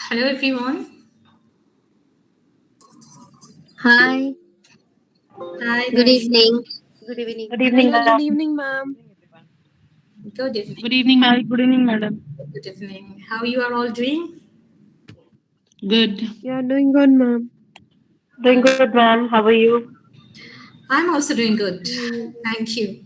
Hello, everyone. Hi, Hi, good evening. Good evening. Good evening, Hello, good ma'am. evening, ma'am. Good evening. Good evening, ma'am. Good evening, madam. Good evening. How you are all doing? Good. Yeah, doing good, ma'am. Doing good, ma'am. How are you? I'm also doing good. Mm, Thank you.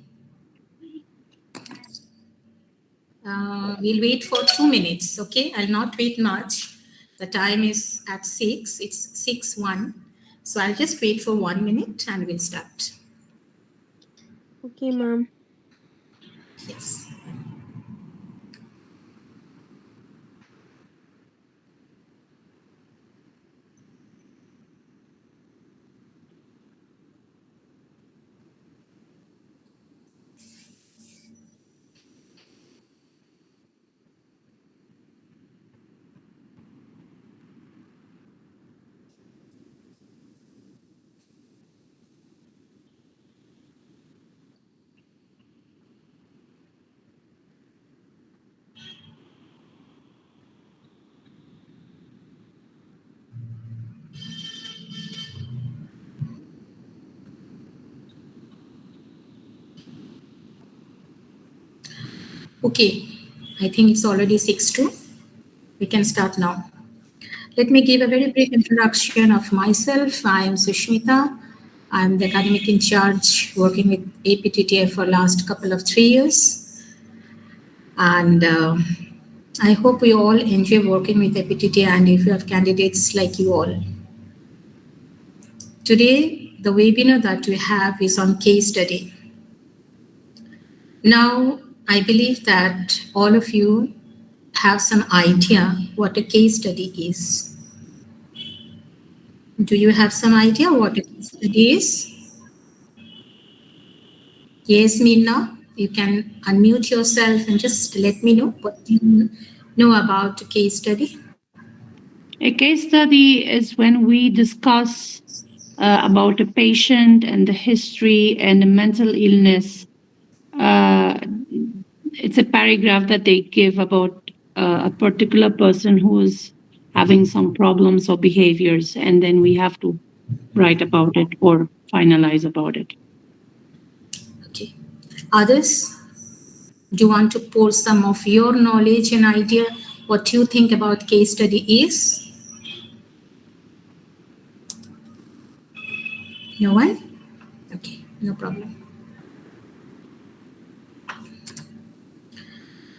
We'll wait for 2 minutes, okay? I'll not wait much. The time is at 6. It's 6:01. So I'll just wait for 1 minute and we'll start. Okay, ma'am. Yes. Okay. I think it's already 6:02. We can start now. Let me give a very brief introduction of myself. I am Sushmita. I'm the academic in charge working with APTTI for last couple of 3 years. And I hope we all enjoy working with APTTI and if you have candidates like you all. Today, the webinar that we have is on case study. Now, I believe that all of you have some idea what a case study is. Do you have some idea what a case study is? Yes, Meena, you can unmute yourself and just let me know what you know about a case study. A case study is when we discuss about a patient and the history and the mental illness. It's a paragraph that they give about a particular person who is having some problems or behaviors, and then we have to write about it or finalize about it. Okay. Others, do you want to pour some of your knowledge and idea what you think about case study is? No one? Okay, no problem.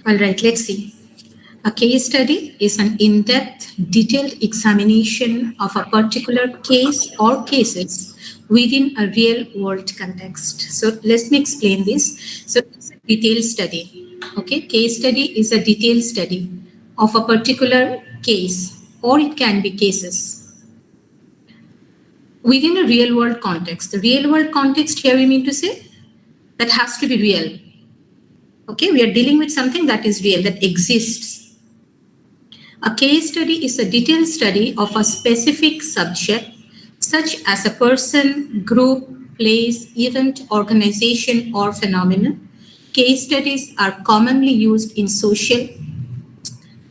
All right, let's see. A case study is an in-depth, detailed examination of a particular case or cases within a real-world context. So let me explain this. So it's a detailed study. Okay, case study is a detailed study of a particular case, or it can be cases within a real-world context. The real-world context here we mean to say that has to be real. Okay, we are dealing with something that is real, that exists. A case study is a detailed study of a specific subject, such as a person, group, place, event, organization, or phenomenon. Case studies are commonly used in social,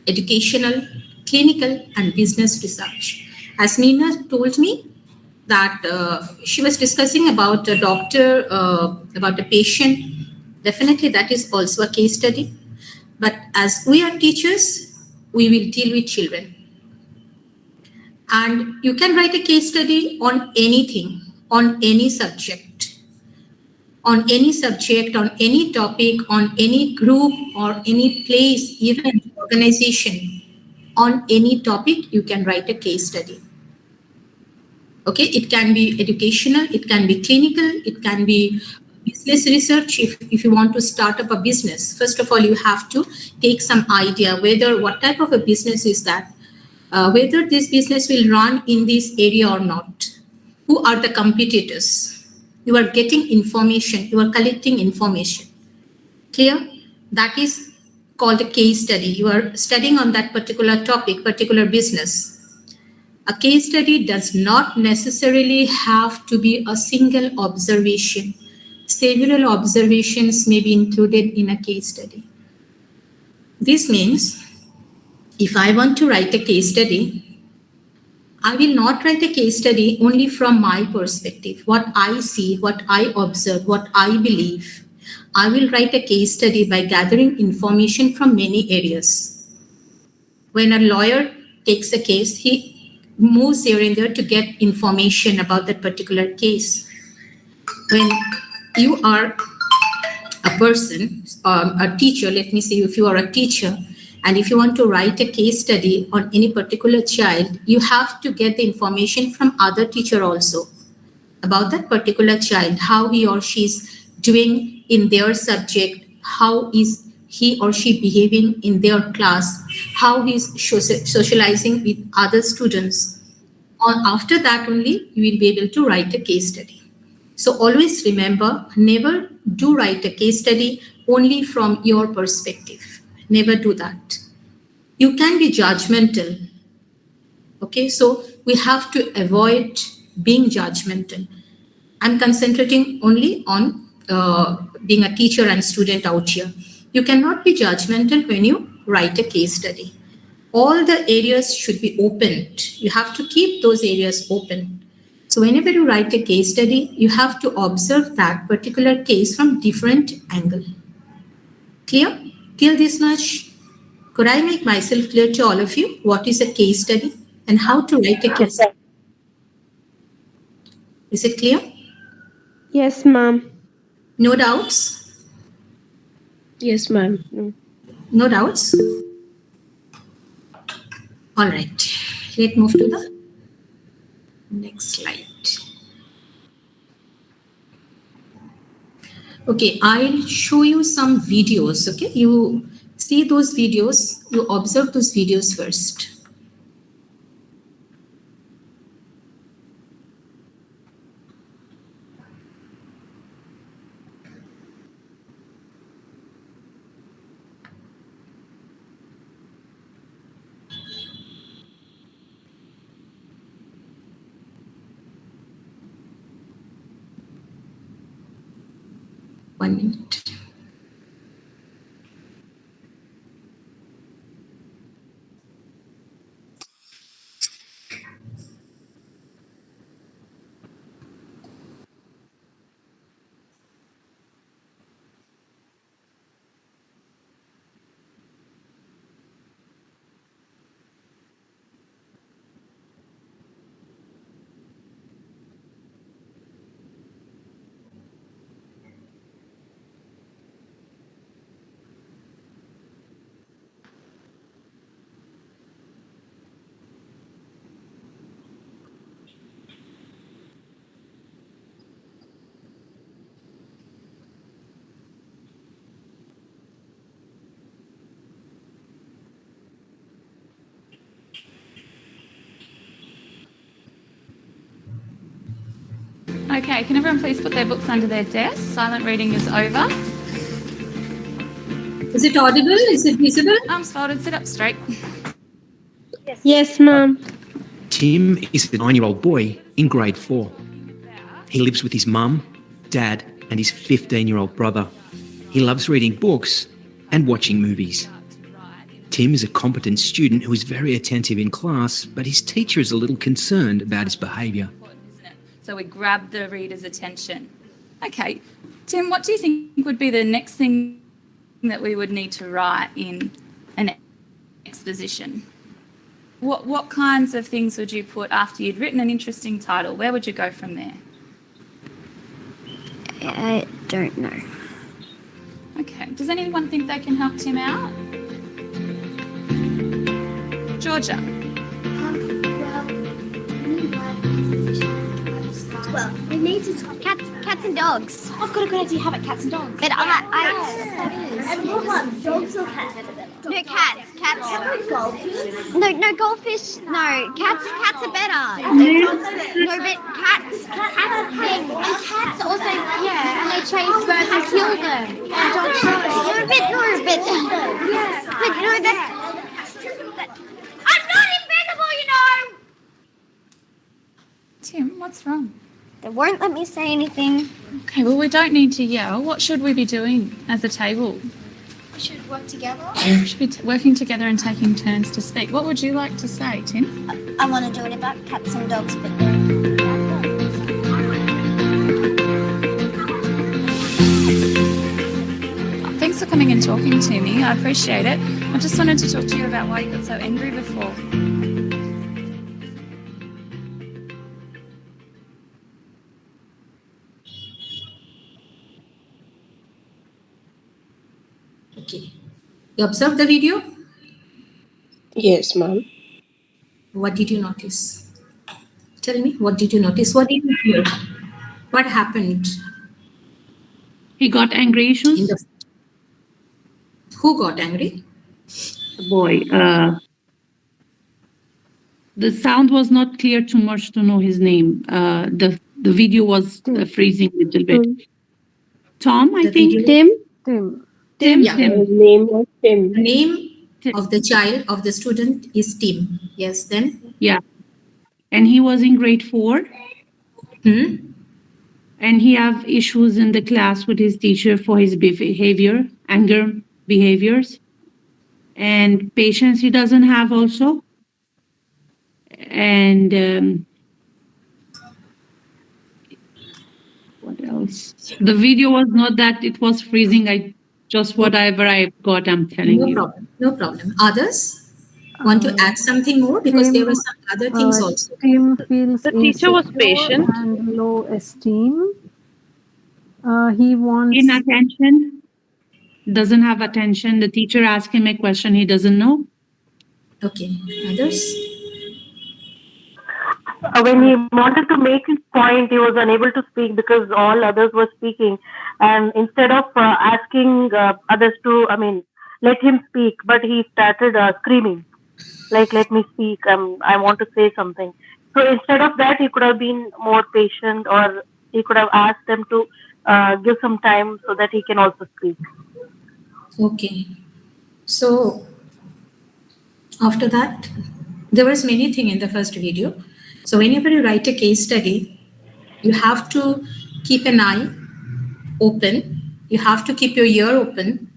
educational, clinical and business research. As Meena told me that she was discussing about a doctor, about a patient, definitely that is also a case study. But as we are teachers, we will deal with children. And you can write a case study on anything, on any subject, on any topic, on any group or any place, even organization. On any topic, you can write a case study. Okay, it can be educational, it can be clinical, it can be business research. If you want to start up a business, first of all, you have to take some idea whether what type of a business is that, whether this business will run in this area or not. Who are the competitors? You are getting information, you are collecting information. Clear? That is called a case study. You are studying on that particular topic, particular business. A case study does not necessarily have to be a single observation. Several observations may be included in a case study. This means if I want to write a case study, I will not write a case study only from my perspective, what I see, what I observe, what I believe. I will write a case study by gathering information from many areas. When a lawyer takes a case, he moves here and there to get information about that particular case. When you are a person, a teacher, let me say if you are a teacher, and if you want to write a case study on any particular child, you have to get the information from other teacher also about that particular child, how he or she is doing in their subject, how is he or she behaving in their class, how he is socializing with other students. After that only, you will be able to write a case study. So always remember, never do write a case study only from your perspective. Never do that. You can be judgmental. Okay, so we have to avoid being judgmental. I'm concentrating only on being a teacher and student out here. You cannot be judgmental when you write a case study. All the areas should be opened. You have to keep those areas open. So whenever you write a case study, you have to observe that particular case from different angle. Clear? Till this much, could I make myself clear to all of you what is a case study and how to write a case study? Is it clear? Yes, ma'am. No doubts? Yes, ma'am. No. No doubts? All right. Let's move to the next slide. Okay, I'll show you some videos. Okay, you see those videos, you observe those videos first. One minute. Okay, can everyone please put their books under their desk? Silent reading is over. Is it audible? Is it visible? Arms folded, sit up straight. Yes, ma'am. Tim is a 9-year-old boy in grade 4. He lives with his mum, dad, and his 15-year-old brother. He loves reading books and watching movies. Tim is a competent student who is very attentive in class, but his teacher is a little concerned about his behaviour. Isn't it? So we grab the reader's attention. Okay, Tim, what do you think would be the next thing that we would need to write in an exposition? What kinds of things would you put after you'd written an interesting title? Where would you go from there? I don't know. Okay, does anyone think they can help Tim out? Georgia? Well, we need to talk cats and dogs. I've got a good idea. How about cats and dogs? But and what one? Dogs or cats? No, cats. Cats. Goldfish? No, goldfish. No, cats are better. No, but cats. Cats are things. And cats also, yeah, and they chase birds and kill them. And dogs don't. But no, that's. I'm not invisible, you know. Tim, what's wrong? They won't let me say anything. Okay, well, we don't need to yell. What should we be doing as a table? We should work together. We should be working together and taking turns to speak. What would you like to say, Tim? I want to do it about cats and dogs, but Thanks for coming and talking to me. I appreciate it. I just wanted to talk to you about why you got so angry before. Okay. You observed the video? Yes, ma'am. What did you notice? Tell me, what did you notice? What did you hear? What happened? He got angry In issues. the... Who got angry? The boy. The sound was not clear too much to know his name. The video was freezing a little bit. Tom, I The think. video- Tim. Yeah. His name was Tim. The name of the child, of the student is Tim. Yes, then? Yeah. And he was in grade 4. And he have issues in the class with his teacher for his behavior, anger behaviors. And patience he doesn't have also. And what else? The video was not that it was freezing. Just whatever I got, I'm telling No you. problem. No problem. Others want to add something more? Because there were some other things also. Tim feels The teacher was insecure patient. and low esteem. He wants Inattention, doesn't have attention. The teacher asked him a question he doesn't know. Okay. Others? When he wanted to make his point, he was unable to speak because all others were speaking. And instead of asking others to, let him speak, but he started screaming, like, let me speak, I want to say something. So instead of that, he could have been more patient, or he could have asked them to give some time so that he can also speak. Okay. So after that, there was many things in the first video. So whenever you write a case study, you have to keep an eye open. You have to keep your ear open.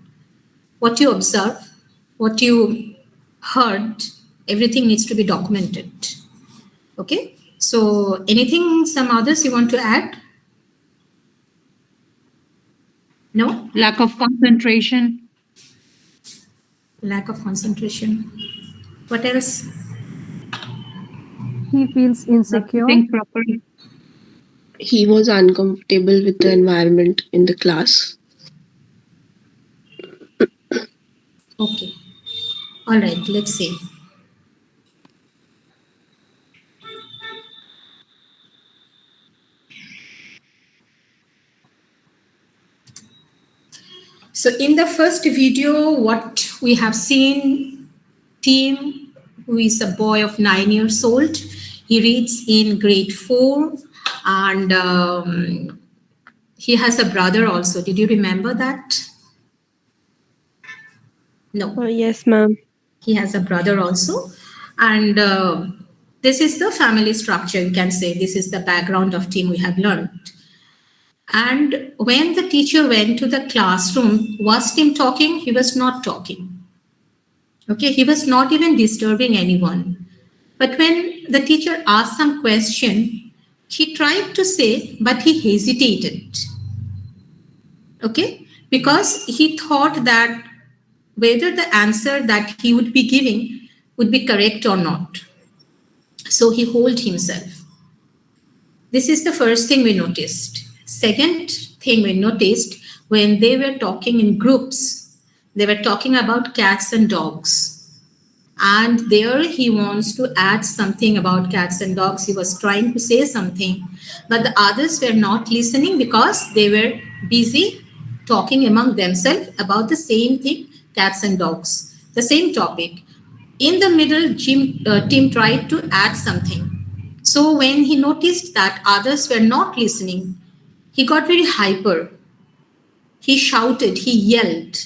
What you observe, what you heard, everything needs to be documented. Okay. So anything, some others you want to add? No? Lack of concentration. Lack of concentration. What else? he feels insecure. Think properly. He was uncomfortable with the environment in the class. Okay. All right, let's see. So in the first video, what we have seen, Tim, who is a boy of 9 years old, he reads in grade 4, and he has a brother also. Did you remember that? No. Oh, yes, ma'am. He has a brother also. And this is the family structure, you can say. This is the background of Tim we have learned. And when the teacher went to the classroom, was Tim talking? He was not talking. Okay, he was not even disturbing anyone. But when the teacher asked some question, he tried to say, but he hesitated. Okay, because he thought that whether the answer that he would be giving would be correct or not. So he held himself. This is the first thing we noticed. Second thing we noticed, when they were talking in groups, they were talking about cats and dogs. And there he wants to add something about cats and dogs. He was trying to say something, but the others were not listening because they were busy talking among themselves about the same thing, cats and dogs, the same topic. In the middle, Tim tried to add something. So when he noticed that others were not listening, he got very hyper. He shouted, he yelled,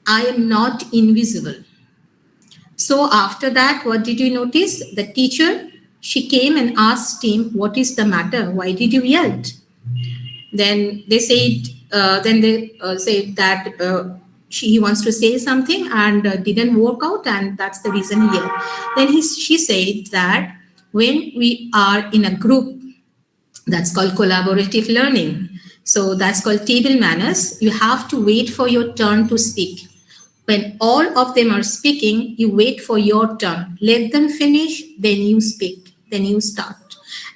I am not invisible. So after that, what did you notice? The teacher, she came and asked him, what is the matter? Why did you yell? Then they said that he wants to say something and didn't work out, and that's the reason he yelled. Then she said that when we are in a group, that's called collaborative learning. So that's called table manners. You have to wait for your turn to speak. When all of them are speaking, you wait for your turn. Let them finish, then you speak, then you start.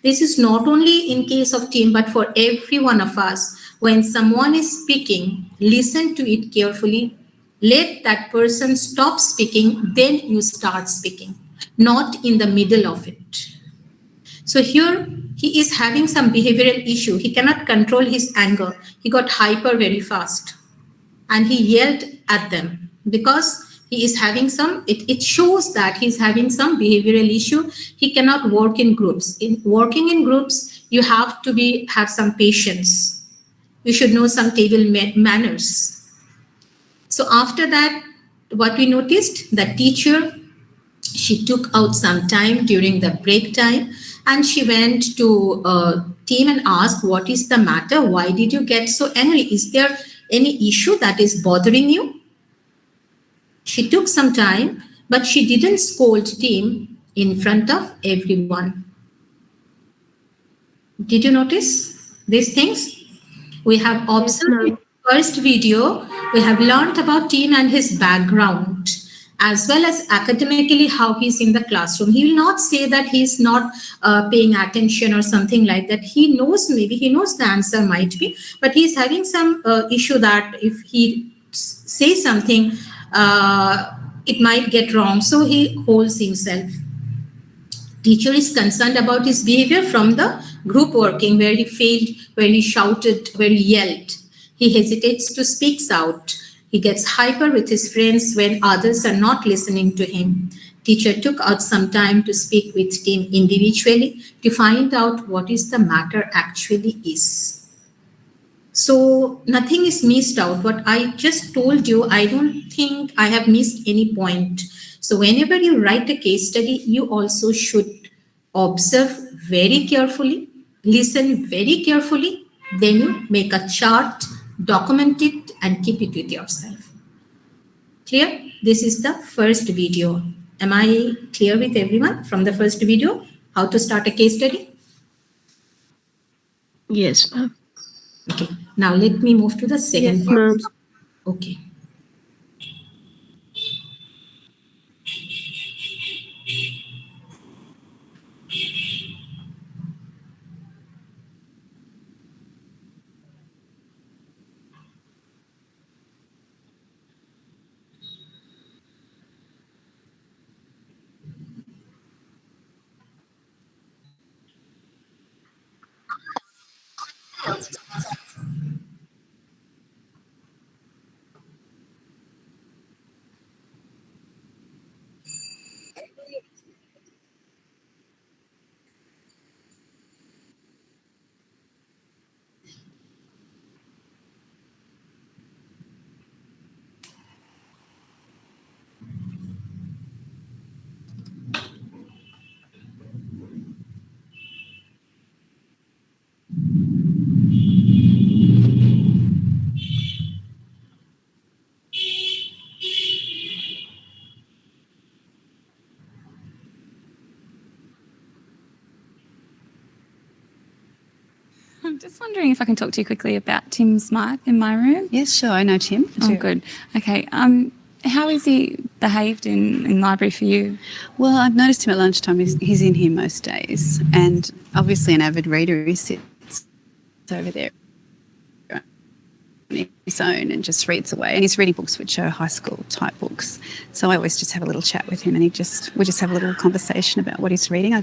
This is not only in case of team, but for every one of us. When someone is speaking, listen to it carefully. Let that person stop speaking, then you start speaking, not in the middle of it. So here he is having some behavioral issue. He cannot control his anger. He got hyper very fast and he yelled at them because he is having some, it shows that he's having some behavioral issue. He cannot work in groups. In working in groups, you have to have some patience. You should know some table manners. So after that, what we noticed, the teacher, she took out some time during the break time and she went to team and asked, what is the matter? Why did you get so angry? Is there any issue that is bothering you? She took some time, but she didn't scold team in front of everyone. Did you notice these things? We have observed in the first video, we have learned about team and his background, as well as academically how he's in the classroom. He will not say that he's not paying attention or something like that. He knows, maybe he knows the answer might be, but he's having some issue that if he says something, it might get wrong. So he holds himself. Teacher is concerned about his behavior from the group working where he failed, where he shouted, where he yelled. He hesitates to speak out. He gets hyper with his friends when others are not listening to him. Teacher took out some time to speak with team individually to find out what is the matter actually is. So nothing is missed out. What I just told you, I don't think I have missed any point. So whenever you write a case study, you also should observe very carefully, listen very carefully, then you make a chart, document it, and keep it with yourself. Clear? This is the first video. Am I clear with everyone from the first video? How to start a case study? Yes, ma'am. Okay. Now let me move to the second part. Ma'am. Okay. wondering if I can talk to you quickly about Tim's mic in my room. Yes, sure. I know Tim. Oh, good. Okay. How is he behaved in library for you? Well, I've noticed him at lunchtime. He's in here most days, and obviously an avid reader. He sits over there on his own and just reads away. And he's reading books which are high school type books. So I always just have a little chat with him, and we just have a little conversation about what he's reading.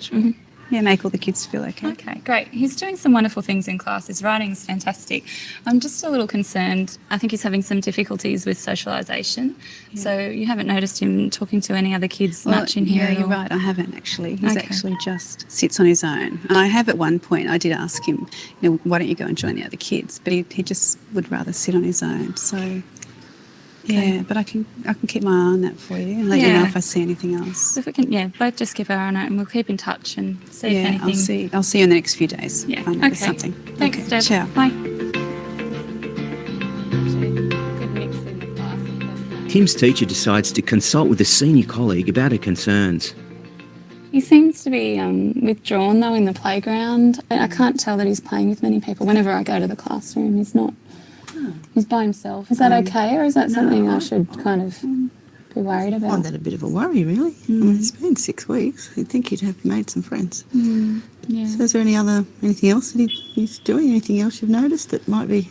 Make all the kids feel okay. Okay, great. He's doing some wonderful things in class. His writing's fantastic. I'm just a little concerned. I think he's having some difficulties with socialisation. Yeah. So you haven't noticed him talking to any other kids much in here? Yeah, you're right. I haven't actually. He's actually just sits on his own. And I have at one point, I did ask him, why don't you go and join the other kids? But he just would rather sit on his own. So... yeah, but I can keep my eye on that for you and let you know if I see anything else. If we can, both just keep our eye on it, and we'll keep in touch and see if anything. I'll see you in the next few days. Yeah, find out something. Thanks, Deb. Ciao. Bye. Tim's teacher decides to consult with a senior colleague about her concerns. He seems to be withdrawn though in the playground. I can't tell that he's playing with many people. Whenever I go to the classroom, he's not. He's by himself. Is that okay, or is that something I should kind of be worried about? Oh, that's a bit of a worry, really. I mean, it's been 6 weeks. You'd think he'd have made some friends. Yeah. So is there anything else that he's doing? Anything else you've noticed that might be...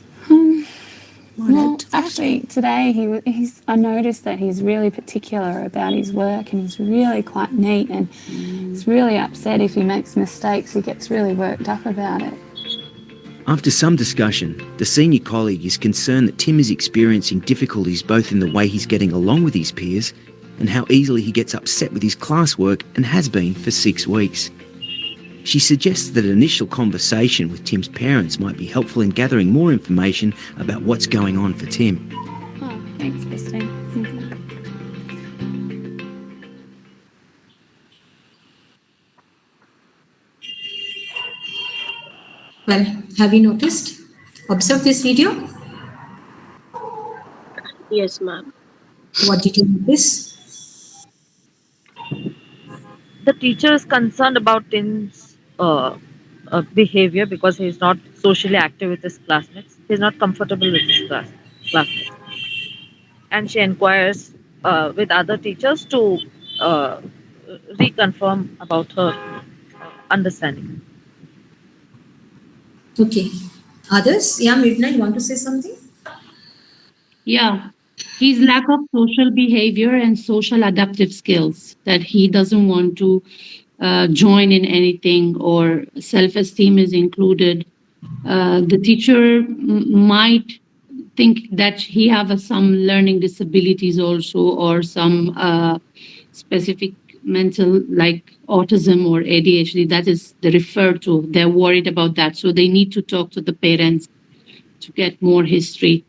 Well, actually, today I noticed that he's really particular about his work, and he's really quite neat, and he's really upset if he makes mistakes. He gets really worked up about it. After some discussion, the senior colleague is concerned that Tim is experiencing difficulties both in the way he's getting along with his peers and how easily he gets upset with his classwork, and has been for 6 weeks. She suggests that an initial conversation with Tim's parents might be helpful in gathering more information about what's going on for Tim. Oh, thanks, Christine. Well, have you noticed? Observe this video. Yes, ma'am. What did you notice? The teacher is concerned about Tim's behavior because he is not socially active with his classmates. He is not comfortable with his classmates. And she inquires with other teachers to reconfirm about her understanding. Okay. Others? Yeah, Midnight, you want to say something? Yeah. His lack of social behavior and social adaptive skills, that he doesn't want to join in anything, or self-esteem is included. The teacher might think that he have some learning disabilities also, or some specific mental, like autism or ADHD. That is they refer to. They're worried about that. So they need to talk to the parents to get more history.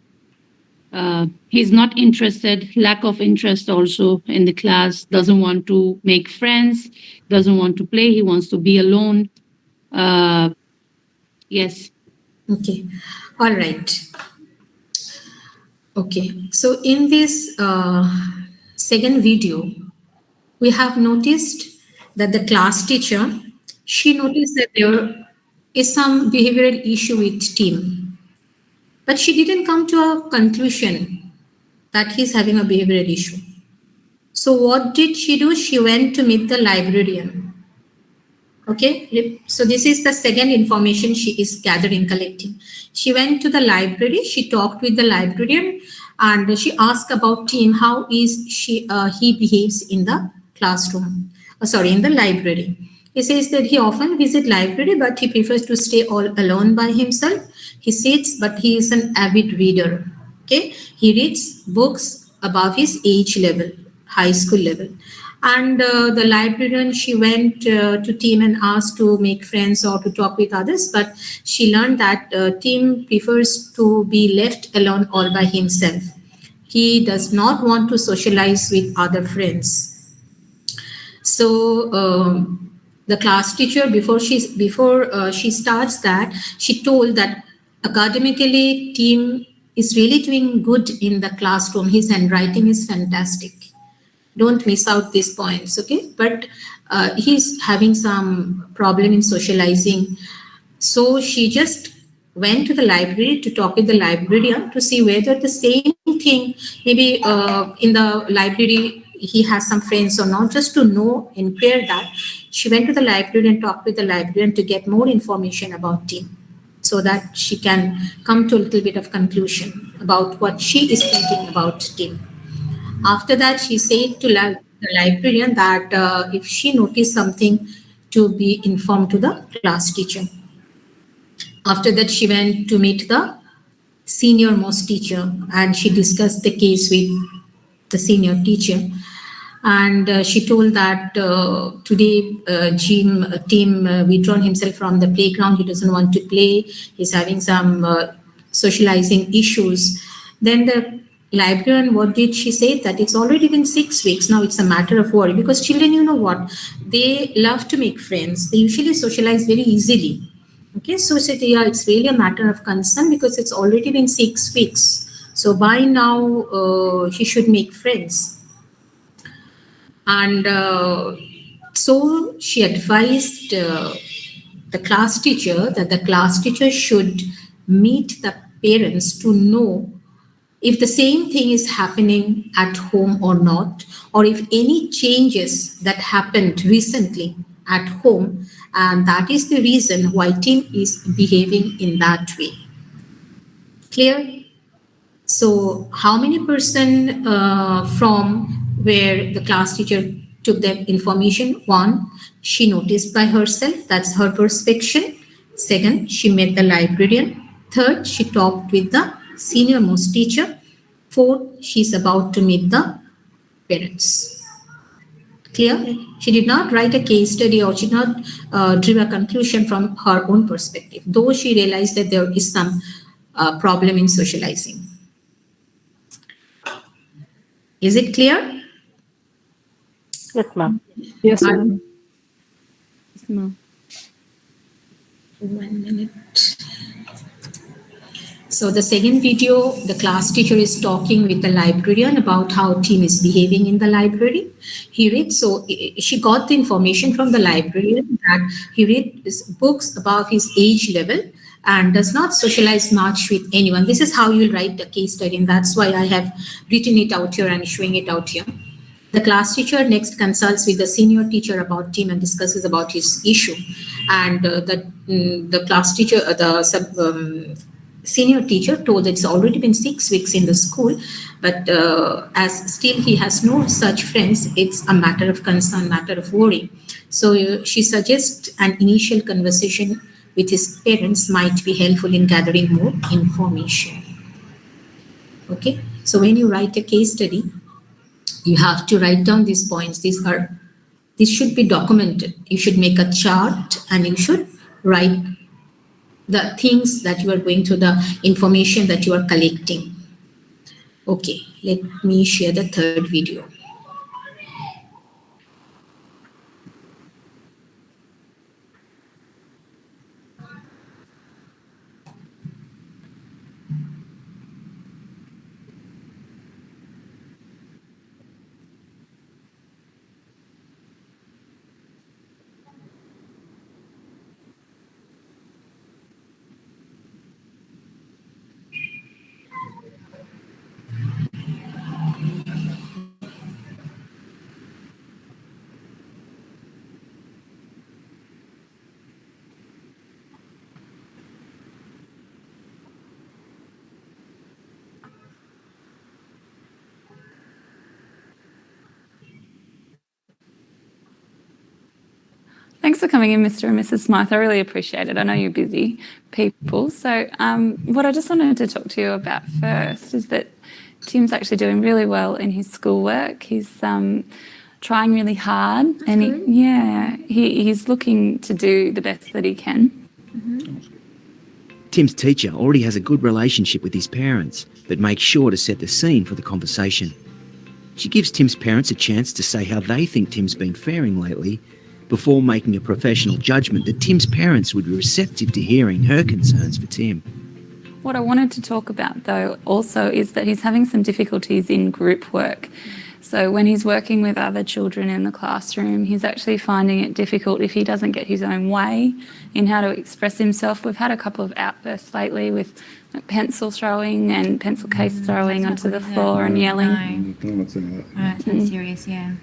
He's not interested, lack of interest also in the class, doesn't want to make friends, doesn't want to play, he wants to be alone. Yes. Okay. All right. Okay. So in this second video, we have noticed that the class teacher, she noticed that there is some behavioral issue with Tim. But she didn't come to a conclusion that he's having a behavioral issue. So what did she do? She went to meet the librarian. Okay, so this is the second information she is gathering, collecting. She went to the library, she talked with the librarian, and she asked about Tim, how is he behaves in the classroom, in the library. He says that he often visits library, but he prefers to stay all alone by himself. He sits, but he is an avid reader. Okay, he reads books above his age level, high school level. And the librarian, she went to Tim and asked to make friends or to talk with others, but she learned that Tim prefers to be left alone all by himself. He does not want to socialize with other friends. So the class teacher, before she starts that, she told that academically, Tim is really doing good in the classroom. His handwriting is fantastic. Don't miss out these points, okay? But he's having some problem in socializing. So she just went to the library to talk with the librarian to see whether the same thing, maybe in the library he has some friends or not, just to know, inquire that. She went to the library and talked with the librarian to get more information about Tim, so that she can come to a little bit of conclusion about what she is thinking about Tim. After that, she said to the librarian that if she noticed something, to be informed to the class teacher. After that, she went to meet the senior most teacher and she discussed the case with the senior teacher. And she told that today Tim withdrawn himself from the playground. He doesn't want to play. He's having some socializing issues. Then the librarian, what did she say? That it's already been 6 weeks. Now it's a matter of worry, because children, you know what? They love to make friends. They usually socialize very easily. Okay, so said, yeah, it's really a matter of concern because it's already been 6 weeks. So by now, he should make friends. And so she advised the class teacher that the class teacher should meet the parents to know if the same thing is happening at home or not, or if any changes that happened recently at home, and that is the reason why Tim is behaving in that way. Clear? So how many person from where the class teacher took that information? One, she noticed by herself, that's her perspection. Second, she met the librarian. Third, she talked with the senior most teacher. Fourth, she's about to meet the parents. Clear? She did not write a case study or she did not draw a conclusion from her own perspective, though she realized that there is some problem in socializing. Is it clear? Yes, ma'am. Yes, ma'am. Yes, ma'am. 1 minute. So the second video, the class teacher is talking with the librarian about how Tim is behaving in the library. He reads, so she got the information from the librarian that he reads books about his age level and does not socialize much with anyone. This is how you'll write the case study, and that's why I have written it out here and showing it out here. The class teacher next consults with the senior teacher about Tim and discusses about his issue. And the class teacher, senior teacher told that it's already been 6 weeks in the school, but as still he has no such friends, it's a matter of concern, matter of worry. So she suggests an initial conversation with his parents might be helpful in gathering more information. Okay, so when you write a case study, you have to write down these points. This should be documented. You should make a chart and you should write the things that you are going to, the information that you are collecting. Okay, let me share the third video. Thanks for coming in, Mr. and Mrs. Smythe. I really appreciate it. I know you're busy people. So what I just wanted to talk to you about first is that Tim's actually doing really well in his schoolwork. He's trying really hard. That's and good. he's looking to do the best that he can. Mm-hmm. Tim's teacher already has a good relationship with his parents, but makes sure to set the scene for the conversation. She gives Tim's parents a chance to say how they think Tim's been faring lately, before making a professional judgment that Tim's parents would be receptive to hearing her concerns for Tim. What I wanted to talk about, though, also is that he's having some difficulties in group work. So when he's working with other children in the classroom, he's actually finding it difficult if he doesn't get his own way in how to express himself. We've had a couple of outbursts lately with pencil throwing and pencil case throwing onto the floor and yelling. That's serious, yeah.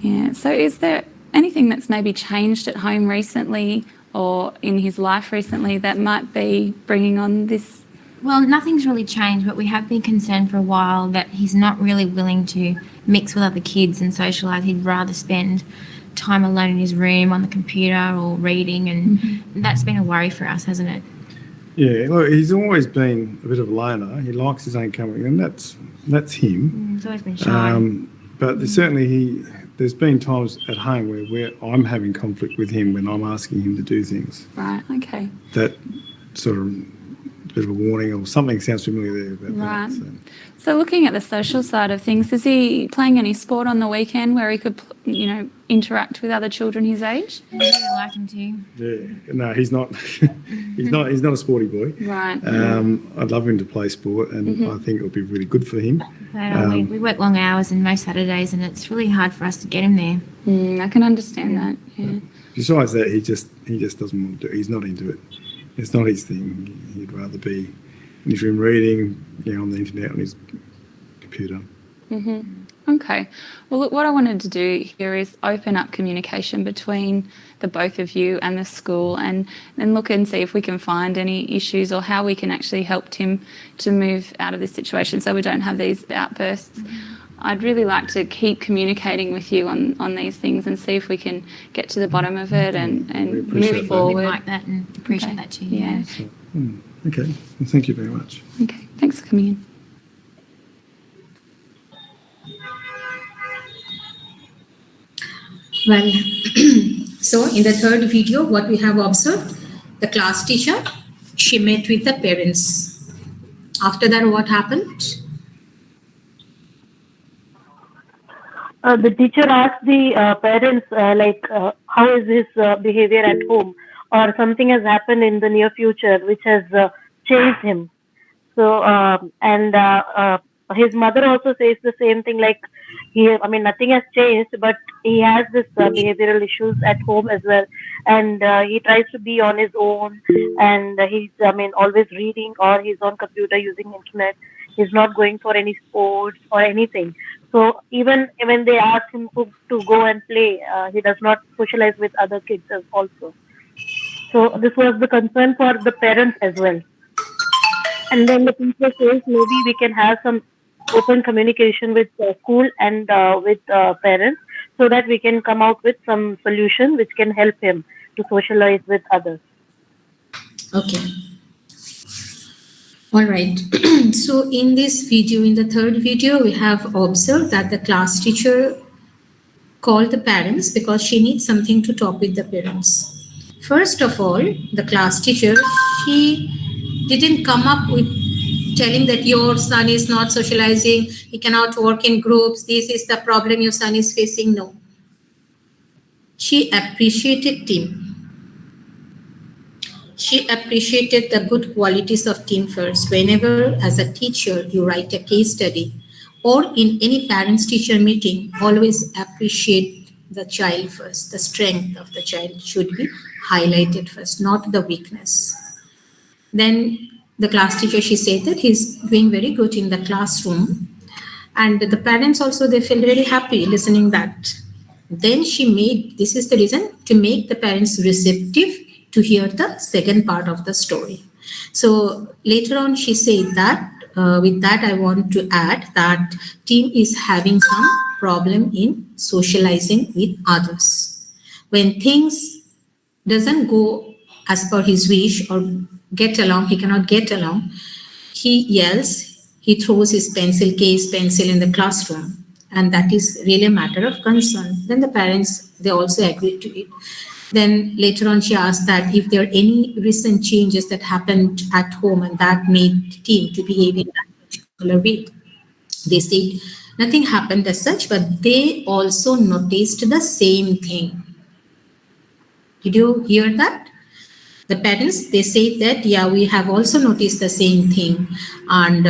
Yeah. So is there anything that's maybe changed at home recently or in his life recently that might be bringing on this? Well, nothing's really changed, but we have been concerned for a while that he's not really willing to mix with other kids and socialise. He'd rather spend time alone in his room on the computer or reading, and that's been a worry for us, hasn't it? Yeah, look, he's always been a bit of a loner. He likes his own company, and that's him. He's always been shy. But there's been times at home where I'm having conflict with him when I'm asking him to do things. Right, okay. That sort of bit of a warning or something sounds familiar there about right. that. So looking at the social side of things, is he playing any sport on the weekend where he could, interact with other children his age? Yeah, I like him too. Yeah, no, he's not. He's not a sporty boy. Right. I'd love him to play sport, and I think it would be really good for him. We work long hours and most Saturdays, and it's really hard for us to get him there. I can understand that. Yeah. Besides that, he just doesn't want to do it. He's not into it. It's not his thing. He'd rather be in his room reading, on the internet, on his computer. Okay. Well, look, what I wanted to do here is open up communication between the both of you and the school and look and see if we can find any issues or how we can actually help Tim to move out of this situation so we don't have these outbursts. I'd really like to keep communicating with you on these things and see if we can get to the bottom of it and move forward. We like that and appreciate that too. Yeah. Okay. Well, thank you very much. Okay. Thanks for coming in. Well, so in the third video, what we have observed, the class teacher, she met with the parents. After that, what happened? The teacher asked the parents, how is his behavior at home, or something has happened in the near future which has changed him. So, his mother also says the same thing, nothing has changed, but he has this behavioral issues at home as well. And he tries to be on his own, and he's, always reading, or he's on computer using internet. He's not going for any sports or anything. So even when they ask him to go and play, he does not socialize with other kids also. So this was the concern for the parents as well. And then the teacher says maybe we can have some open communication with school and with parents so that we can come out with some solution which can help him to socialize with others. Okay. All right. So in this video, in the third video, we have observed that the class teacher called the parents because she needs something to talk with the parents. First of all, the class teacher, she didn't come up with telling that your son is not socializing, he cannot work in groups, this is the problem your son is facing. No. She appreciated Tim. She appreciated the good qualities of Tim first. Whenever, as a teacher, you write a case study or in any parents-teacher meeting, always appreciate the child first. The strength of the child should be highlighted first, not the weakness. Then the class teacher, she said that he's doing very good in the classroom. And the parents also, they feel very happy listening that. Then she made, this is the reason, to make the parents receptive to hear the second part of the story. So later on, she said that, with that, I want to add that Tim is having some problem in socializing with others. When things doesn't go as per his wish or get along, he cannot get along, he yells, he throws his pencil in the classroom. And that is really a matter of concern. Then the parents, they also agreed to it. Then later on, she asked that if there are any recent changes that happened at home and that made Tim to behave in that particular way. They said nothing happened as such, but they also noticed the same thing. Did you hear that? The parents, they say that, yeah, we have also noticed the same thing, and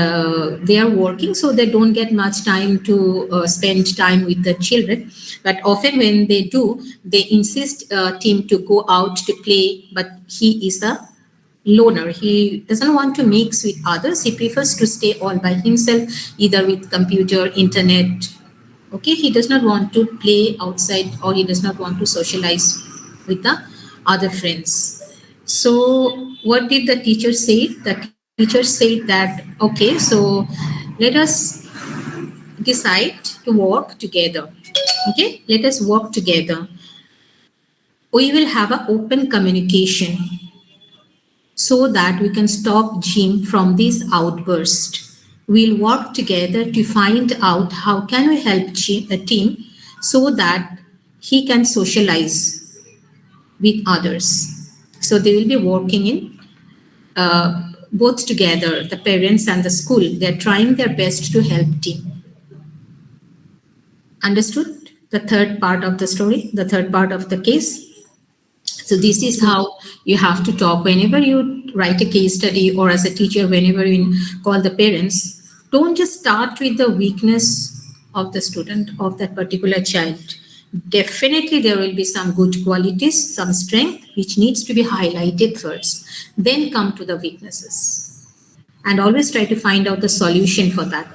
they are working, so they don't get much time to spend time with the children. But often when they do, they insist Tim to go out to play, but he is a loner. He doesn't want to mix with others. He prefers to stay all by himself, either with computer, internet. Okay, he does not want to play outside, or he does not want to socialize with the other friends. So what did the teacher say? The teacher said that, okay, so let us decide to work together. Okay, let us work together. We will have an open communication so that we can stop Jim from this outburst. We'll work together to find out how can we help Tim so that he can socialize with others. So they will be working in both together, the parents and the school. They're trying their best to help Tim. Understood? The third part of the story, the third part of the case. So this is how you have to talk whenever you write a case study, or as a teacher, whenever you call the parents. Don't just start with the weakness of the student, of that particular child. Definitely there will be some good qualities, some strength, which needs to be highlighted first. Then come to the weaknesses. And always try to find out the solution for that.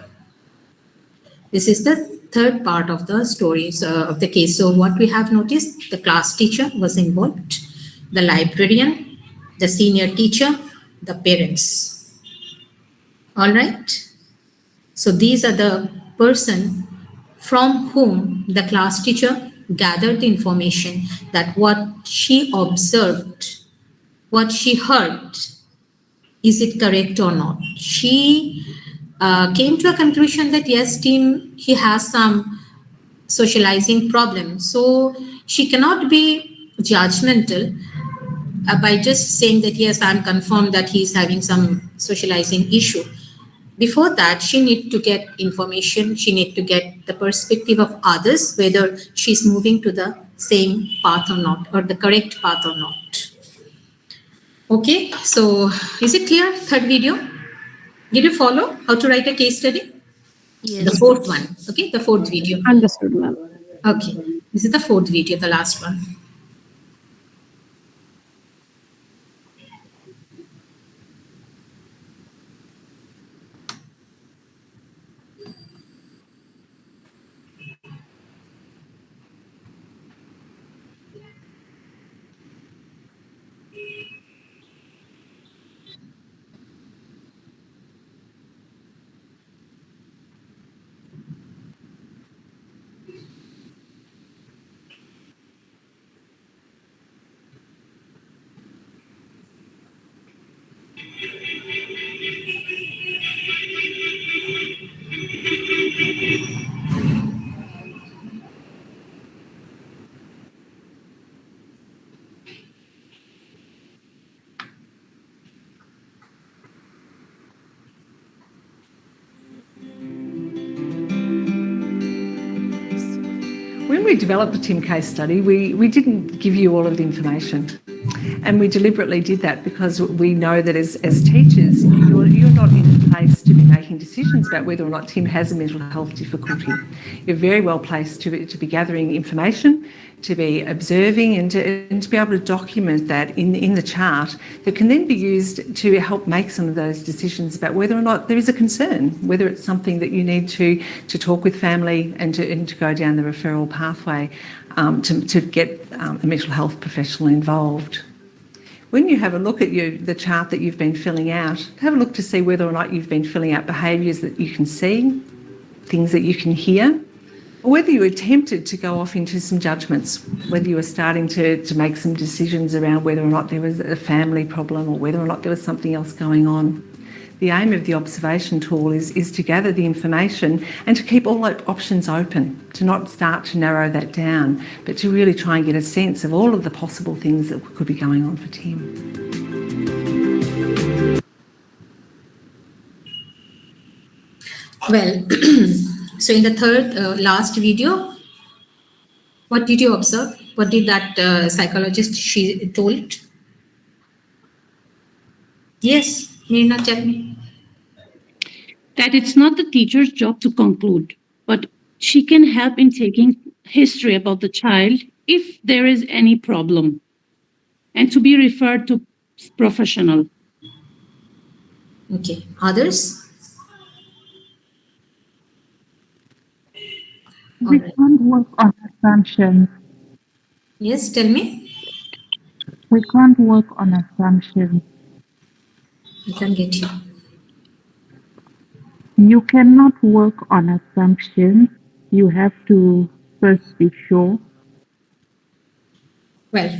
This is the third part of the stories of the case. So what we have noticed, the class teacher was involved, the librarian, the senior teacher, the parents. All right. So these are the person from whom the class teacher gathered the information, that what she observed, what she heard, is it correct or not? She came to a conclusion that yes, Tim, he has some socializing problem. So she cannot be judgmental by just saying that yes, I'm confirmed that he's having some socializing issue. Before that, she need to get information, she need to get the perspective of others, whether she's moving to the same path or not, or the correct path or not. Okay, so is it clear? Third video. Did you follow how to write a case study? Yes. The fourth one. Okay, the fourth video. Understood, ma'am. Okay, this is the fourth video, the last one. When we developed the Tim case study, we didn't give you all of the information. And we deliberately did that because we know that as teachers, you're not in a place to be making decisions about whether or not Tim has a mental health difficulty. You're very well placed to be gathering information, to be observing, and to be able to document that in the chart that can then be used to help make some of those decisions about whether or not there is a concern, whether it's something that you need to talk with family and to go down the referral pathway to get a mental health professional involved. When you have a look at the chart that you've been filling out, have a look to see whether or not you've been filling out behaviours that you can see, things that you can hear, or whether you were tempted to go off into some judgments, whether you were starting to make some decisions around whether or not there was a family problem or whether or not there was something else going on. The aim of the observation tool is to gather the information and to keep all options open, to not start to narrow that down, but to really try and get a sense of all of the possible things that could be going on for Tim. Well, so in the third last video, what did you observe? What did that psychologist she told? Yes, Meena, tell me. That it's not the teacher's job to conclude, but she can help in taking history about the child if there is any problem, and to be referred to professional. Okay, others? We can't work on assumptions. Yes, tell me. We can't work on assumptions. I can get you. You cannot work on assumptions. You have to first be sure. Well,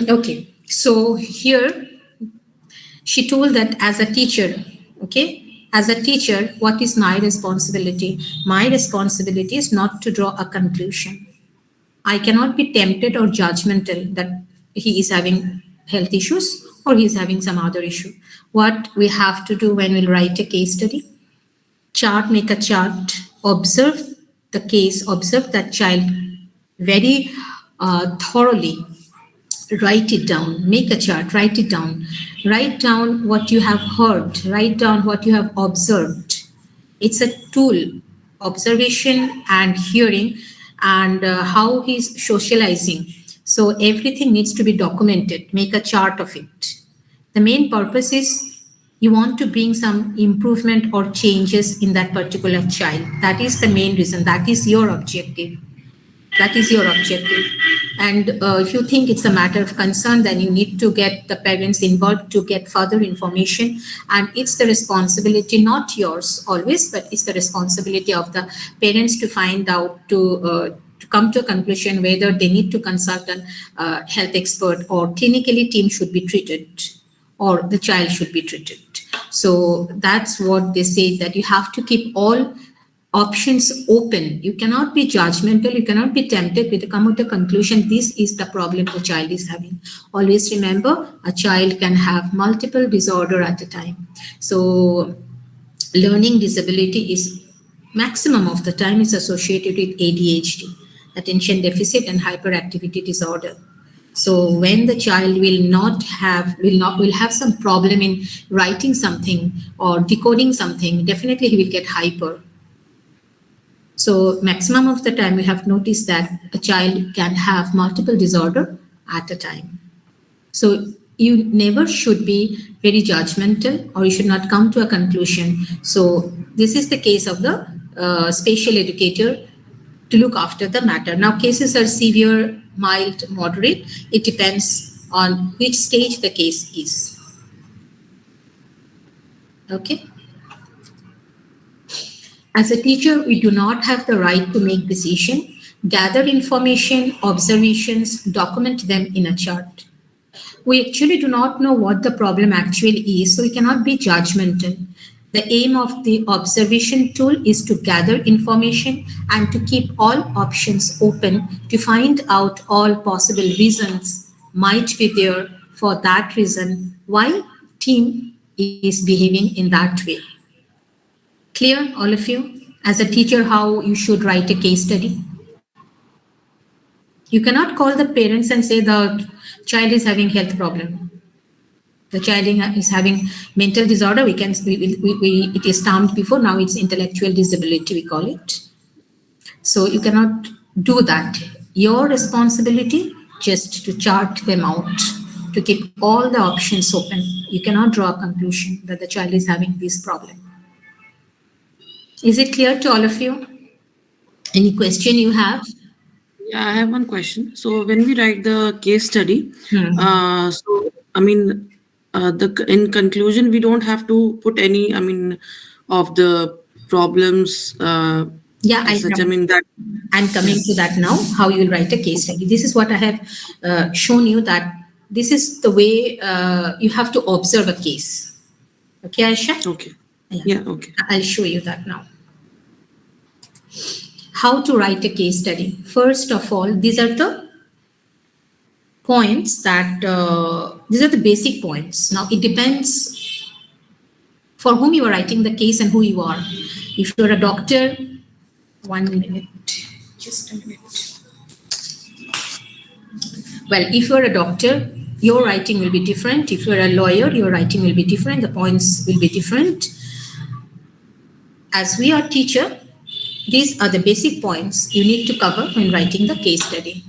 okay. So here she told that as a teacher, okay, as a teacher, what is my responsibility? My responsibility is not to draw a conclusion. I cannot be tempted or judgmental that he is having health issues or he is having some other issue. What we have to do when we write a case study, chart, make a chart, observe the case, observe that child very thoroughly, write it down, make a chart, write down what you have heard, write down what you have observed. It's a tool, observation and hearing, and how he's socializing. So everything needs to be documented, make a chart of it. The main purpose is you want to bring some improvement or changes in that particular child. That is the main reason, that is your objective. That is your objective. And if you think it's a matter of concern, then you need to get the parents involved to get further information. And it's the responsibility, not yours always, but it's the responsibility of the parents to find out, to come to a conclusion whether they need to consult a health expert or clinically team should be treated or the child should be treated. So that's what they say, that you have to keep all options open. You cannot be judgmental. You cannot be tempted to come with a conclusion. This is the problem the child is having. Always remember, a child can have multiple disorder at a time. So learning disability is maximum of the time is associated with ADHD, attention deficit and hyperactivity disorder. So when the child will have some problem in writing something or decoding something, definitely he will get hyper. So maximum of the time we have noticed that a child can have multiple disorder at a time. So you never should be very judgmental or you should not come to a conclusion. So this is the case of the special educator to look after the matter. Now cases are severe, mild, moderate. It depends on which stage the case is. Okay. As a teacher, we do not have the right to make decision, gather information, observations, document them in a chart. We actually do not know what the problem actually is, so we cannot be judgmental. The aim of the observation tool is to gather information and to keep all options open to find out all possible reasons might be there for that reason why team is behaving in that way. Clear, all of you? As a teacher, how you should write a case study? You cannot call the parents and say the child is having health problem. The child is having mental disorder. It is termed before, now it's intellectual disability, we call it. So you cannot do that. Your responsibility just to chart them out, to keep all the options open. You cannot draw a conclusion that the child is having this problem. Is it clear to all of you? Any question you have? Yeah, I have one question. So when we write the case study, so I mean, in conclusion, we don't have to put any, I mean, of the problems. I'm coming to that now. How you will write a case study. This is what I have shown you, that this is the way you have to observe a case. Okay, Aisha? Okay. Yeah, okay. I'll show you that now. How to write a case study. First of all, these are the points that, these are the basic points. Now it depends for whom you are writing the case and who you are. If you're a doctor, 1 minute, just a minute. Well, if you're a doctor, Your writing will be different. If you're a lawyer, your writing will be different. The points will be different. As we are teacher, these are the basic points you need to cover when writing the case study.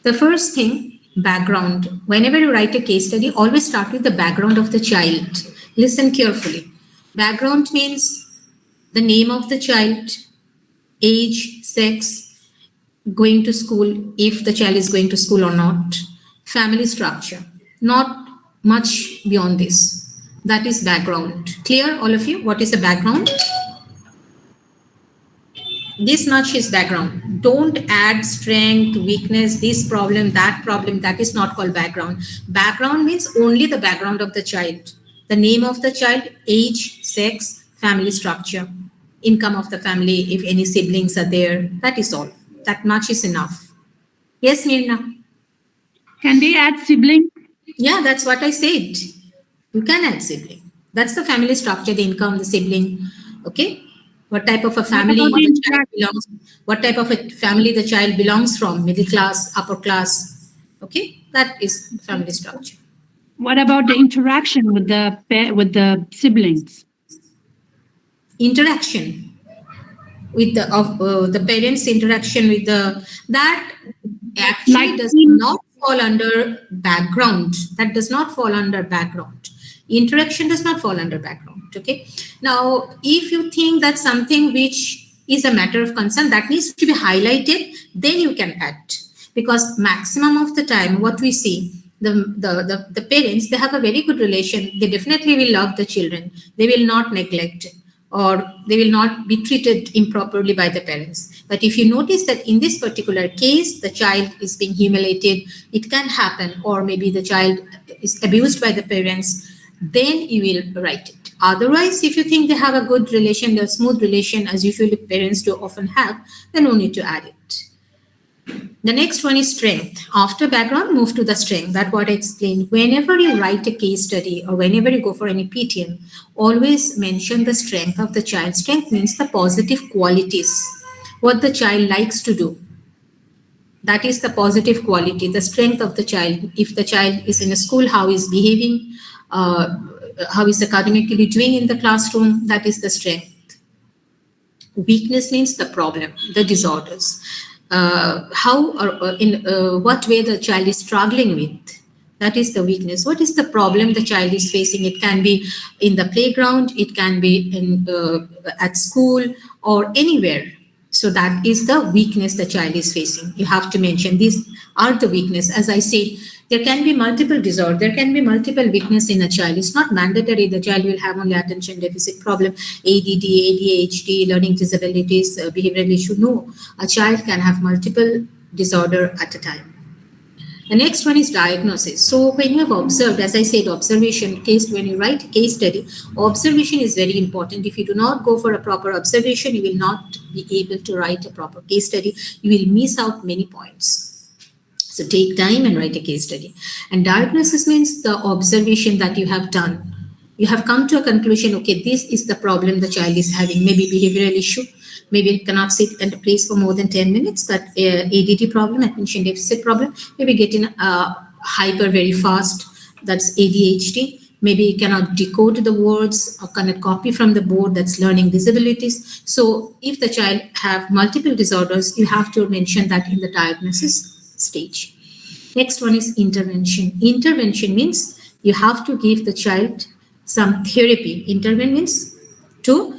The first thing, background. Whenever you write a case study, always start with the background of the child. Listen carefully. Background means the name of the child, age, sex, going to school, if the child is going to school or not, family structure. Not much beyond this. That is background. Clear, all of you? What is the background? This much is background. Don't add strength, weakness, this problem, that is not called background. Background means only the background of the child. The name of the child, age, sex, family structure, income of the family, if any siblings are there, that is all. That much is enough. Yes, Mirna? Can they add sibling? Yeah, that's what I said. You can add sibling. That's the family structure, the income, the sibling. Okay? What type of a family the child belongs? What type of a family the child belongs from? Middle class, upper class. Okay, that is family structure. What about the interaction with the siblings? Interaction with the parents' interaction with that actually does not fall under background. That does not fall under background. Interaction does not fall under background. Okay. Now, if you think that's something which is a matter of concern that needs to be highlighted, then you can add. Because maximum of the time, what we see, the parents, they have a very good relation. They definitely will love the children. They will not neglect, or they will not be treated improperly by the parents. But if you notice that in this particular case, the child is being humiliated, it can happen, or maybe the child is abused by the parents, then you will write it. Otherwise, if you think they have a good relation, a smooth relation, as usually parents do often have, then no need to add it. The next one is strength. After background, move to the strength. That's what I explained. Whenever you write a case study or whenever you go for any PTM, always mention the strength of the child. Strength means the positive qualities, what the child likes to do. That is the positive quality, the strength of the child. If the child is in a school, how is behaving, how is academically doing in the classroom, that is the strength. Weakness means the problem, the disorders. How or in what way the child is struggling with, that is the weakness. What is the problem the child is facing? It can be in the playground, it can be in at school or anywhere. So that is the weakness the child is facing. You have to mention these are the weakness. As I said, there can be multiple disorder, there can be multiple weakness in a child. It's not mandatory the child will have only attention deficit problem, ADD, ADHD, learning disabilities, behavioral issue. No, a child can have multiple disorder at a time. The next one is diagnosis. So when you have observed, as I said, observation case, when you write a case study, observation is very important. If you do not go for a proper observation, you will not be able to write a proper case study. You will miss out many points. So take time and write a case study. And diagnosis means the observation that you have done. You have come to a conclusion, okay, this is the problem the child is having, maybe behavioral issue, maybe it cannot sit in a place for more than 10 minutes, that ADD problem, attention deficit problem, maybe getting hyper very fast, that's ADHD, maybe you cannot decode the words or cannot copy from the board, that's learning disabilities. So if the child have multiple disorders, you have to mention that in the diagnosis stage. Next one is intervention. Intervention means you have to give the child some therapy. Intervene means to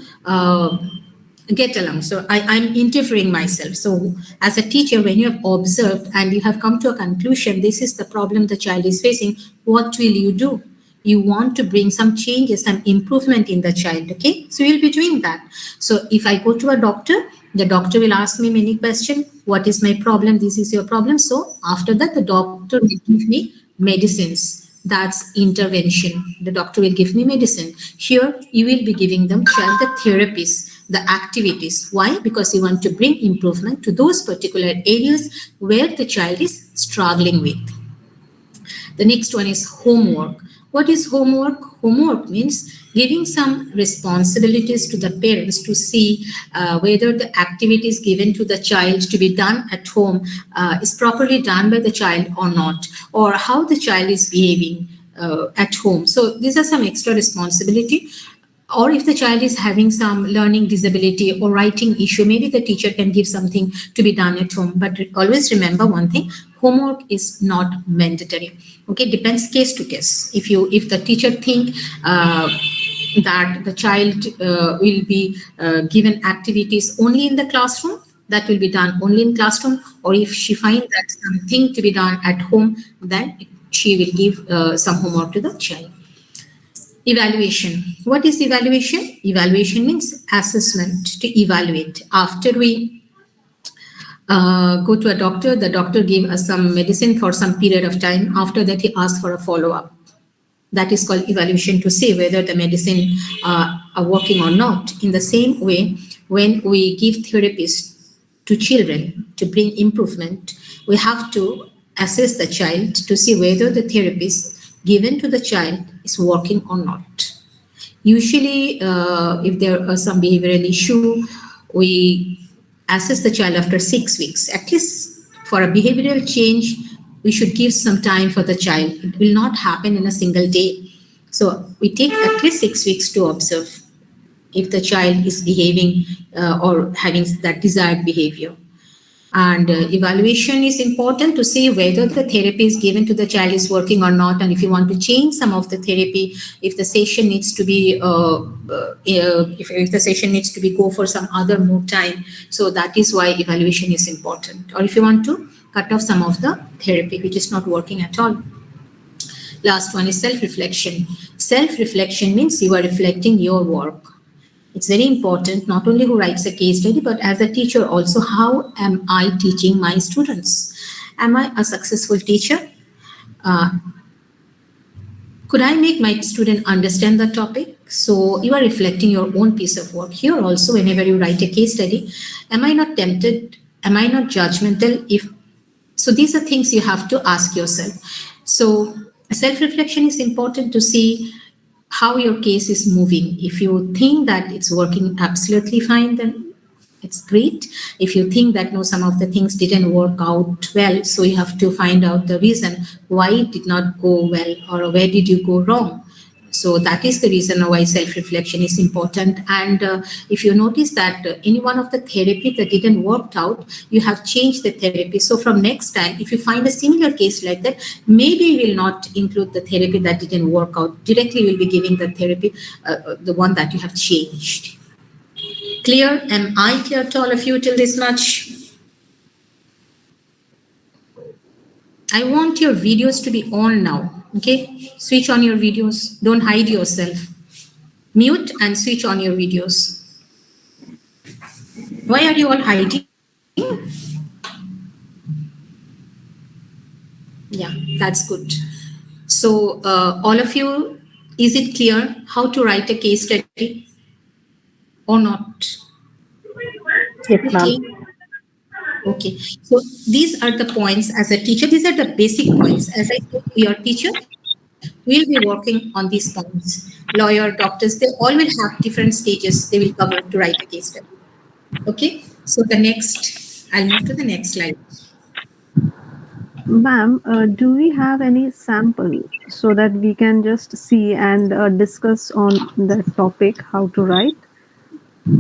get along. So I'm interfering myself. So as a teacher, when you have observed and you have come to a conclusion, this is the problem the child is facing, what will you do? You want to bring some changes, some improvement in the child, okay? So you'll be doing that. So if I go to a doctor, the doctor will ask me many questions. What is my problem? This is your problem. So after that, the doctor will give me medicines. That's intervention. The doctor will give me medicine. Here, you will be giving them child the therapies, the activities. Why? Because you want to bring improvement to those particular areas where the child is struggling with. The next one is homework. What is homework? Homework means Giving some responsibilities to the parents to see whether the activities given to the child to be done at home is properly done by the child or not, or how the child is behaving at home. So these are some extra responsibility. Or if the child is having some learning disability or writing issue, maybe the teacher can give something to be done at home. But always remember one thing: homework is not mandatory. Okay, depends case to case. If the teacher think that the child will be given activities only in the classroom, that will be done only in classroom. Or if she finds that something to be done at home, then she will give some homework to the child. Evaluation. What is evaluation? Evaluation means assessment, to evaluate. After we go to a doctor, the doctor gave us some medicine for some period of time. After that, he asks for a follow-up. That is called evaluation, to see whether the medicine are working or not. In the same way, when we give therapies to children to bring improvement, we have to assess the child to see whether the therapist given to the child is working or not. Usually, if there are some behavioral issue, we assess the child after 6 weeks. At least for a behavioral change, we should give some time for the child. It will not happen in a single day. So we take at least 6 weeks to observe if the child is behaving or having that desired behavior. And evaluation is important to see whether the therapy is given to the child is working or not. And if you want to change some of the therapy, if the session needs to be, if the session needs to be go for some other more time. So that is why evaluation is important. Or if you want to cut off some of the therapy which is not working at all. Last one is self-reflection. Self-reflection means you are reflecting your work. It's very important, not only who writes a case study, but as a teacher also, how am I teaching my students? Am I a successful teacher? Could I make my student understand the topic? So you are reflecting your own piece of work. Here also, whenever you write a case study, am I not tempted? Am I not judgmental? So these are things you have to ask yourself. So self-reflection is important to see how your case is moving. If you think that it's working absolutely fine, then it's great. If you think that no, some of the things didn't work out well, so you have to find out the reason why it did not go well, or where did you go wrong. So that is the reason why self-reflection is important. And if you notice that in one of the therapy that didn't work out, you have changed the therapy. So from next time, if you find a similar case like that, maybe you will not include the therapy that didn't work out. Directly will be giving the therapy, the one that you have changed. Clear? Am I clear to all of you till this much? I want your videos to be on now. Okay, switch on your videos. Don't hide yourself. Mute and switch on your videos. Why are you all hiding? Yeah, that's good. So all of you, is it clear how to write a case study or not? Yes, ma'am. Okay, so these are the points as a teacher. These are the basic points. As I said, we are teacher. We'll be working on these points. Lawyer, doctors, they all will have different stages they will cover to write a case study. Okay, so I'll move to the next slide. Ma'am, do we have any sample so that we can just see and discuss on that topic, how to write?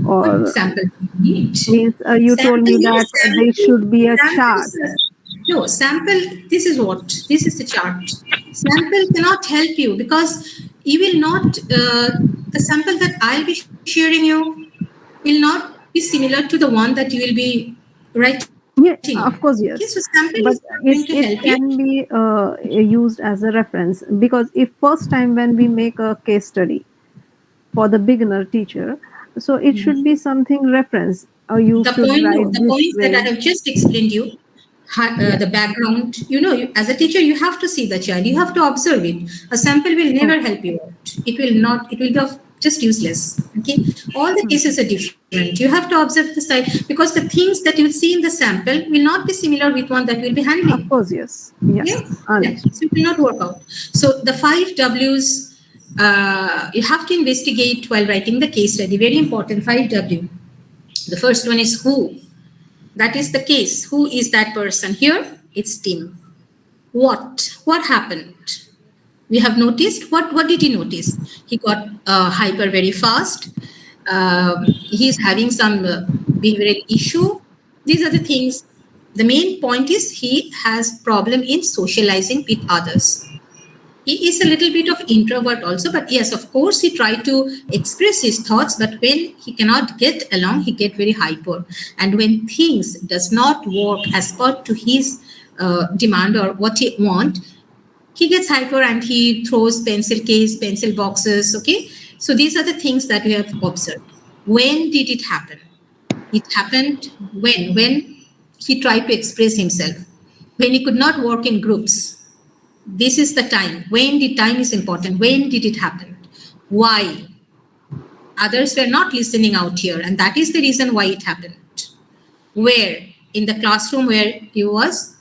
Or what sample do you need? Means, you told me that there should be a chart. No, sample, this is what? This is the chart. Sample cannot help you because you will not, the sample that I'll be sharing you will not be similar to the one that you will be writing. Yeah, of course, yes. Okay, so sample but is going to help it can be used as a reference, because if first time when we make a case study for the beginner teacher, so it should be something reference. You the should point, write the this points way. that I have just explained you, the background, as a teacher, you have to see the child, you have to observe it. A sample will never help you out. It will be just useless. Okay, all the cases are different. You have to observe the side, because the things that you will see in the sample will not be similar with one that will be handling. Of course, yes. Yeah. So it will not work out. So the 5 W's you have to investigate while writing the case study. Very important, 5W. The first one is who. That is the case. Who is that person? Here, it's Tim. What? What happened? We have noticed. What did he notice? He got hyper very fast. He's having some behavioral issue. These are the things. The main point is he has problem in socializing with others. He is a little bit of introvert also, but yes, of course, he tried to express his thoughts, but when he cannot get along, he get very hyper. And when things does not work as per to his demand or what he want, he gets hyper and he throws pencil case, pencil boxes, okay? So these are the things that we have observed. When did it happen? It happened when he tried to express himself, when he could not work in groups. This is the time. When the time is important. When did it happen? Why? Others were not listening out here, and that is the reason why it happened. Where? In the classroom where he was,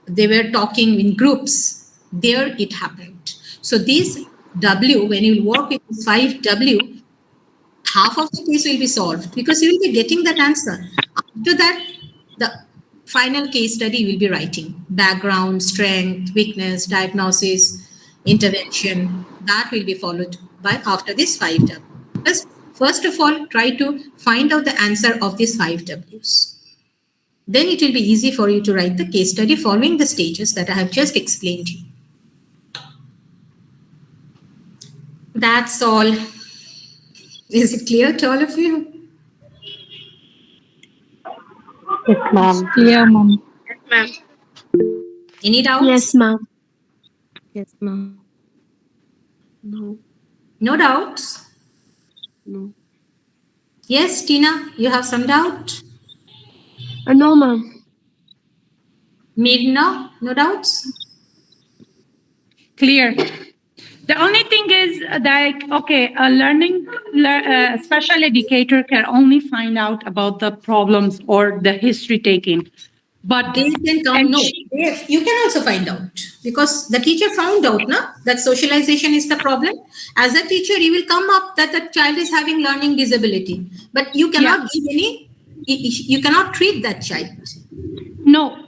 they were talking in groups. There it happened. So this W, when you work with 5W, half of the case will be solved because you will be getting that answer. After that, the final case study you will be writing. Background, strength, weakness, diagnosis, intervention. That will be followed by after this 5W. First of all, try to find out the answer of these 5Ws. Then it will be easy for you to write the case study following the stages that I have just explained to you. That's all. Is it clear to all of you? Yes, ma'am. Clear, ma'am. Yes, ma'am. Any doubts? Yes, ma'am. Yes, ma'am. No. No doubts? No. Yes, Tina, you have some doubt? No, ma'am. Mirna, no doubts? Clear. The only thing is that, okay, a special educator can only find out about the problems or the history taking. But they can come, no, yes, you can also find out because the teacher found out that socialization is the problem. As a teacher, you will come up that the child is having learning disability, but you cannot give any, you cannot treat that child. No,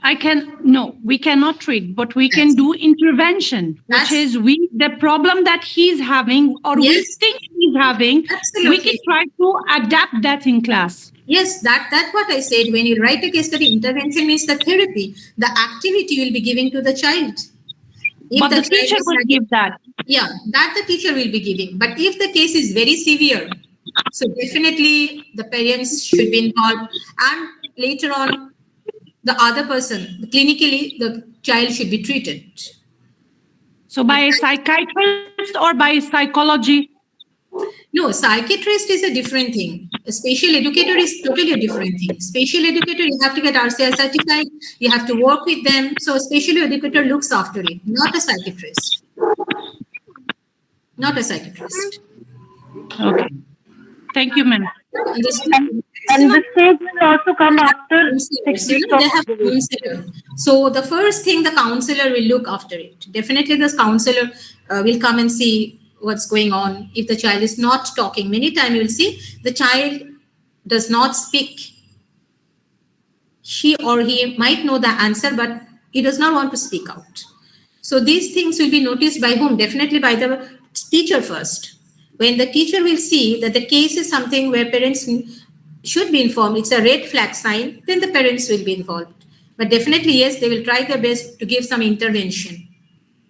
we cannot treat, but we can do intervention, which is the problem that he's having or we think he's having, we can try to adapt that in class. Yes, that's what I said. When you write a case study, intervention means the therapy, the activity you will be giving to the child. But the teacher will give that. Yeah, that the teacher will be giving. But if the case is very severe, so definitely the parents should be involved. And later on, the other person, clinically, the child should be treated. So by a psychiatrist or by psychology? No, psychiatrist is a different thing. A special educator is totally a different thing. Special educator, you have to get RCI certified, you have to work with them. So a special educator looks after it, not a psychiatrist. Not a psychiatrist. Okay. Thank you, ma'am. And the stage will also come after 6 weeks they have a counselor. So the first thing, the counselor will look after it. Definitely the counselor will come and see what's going on. If the child is not talking, many times you will see the child does not speak. She or he might know the answer, but he does not want to speak out. So these things will be noticed by whom? Definitely by the teacher first. When the teacher will see that the case is something where parents should be informed, it's a red flag sign, then the parents will be involved. But definitely, yes, they will try their best to give some intervention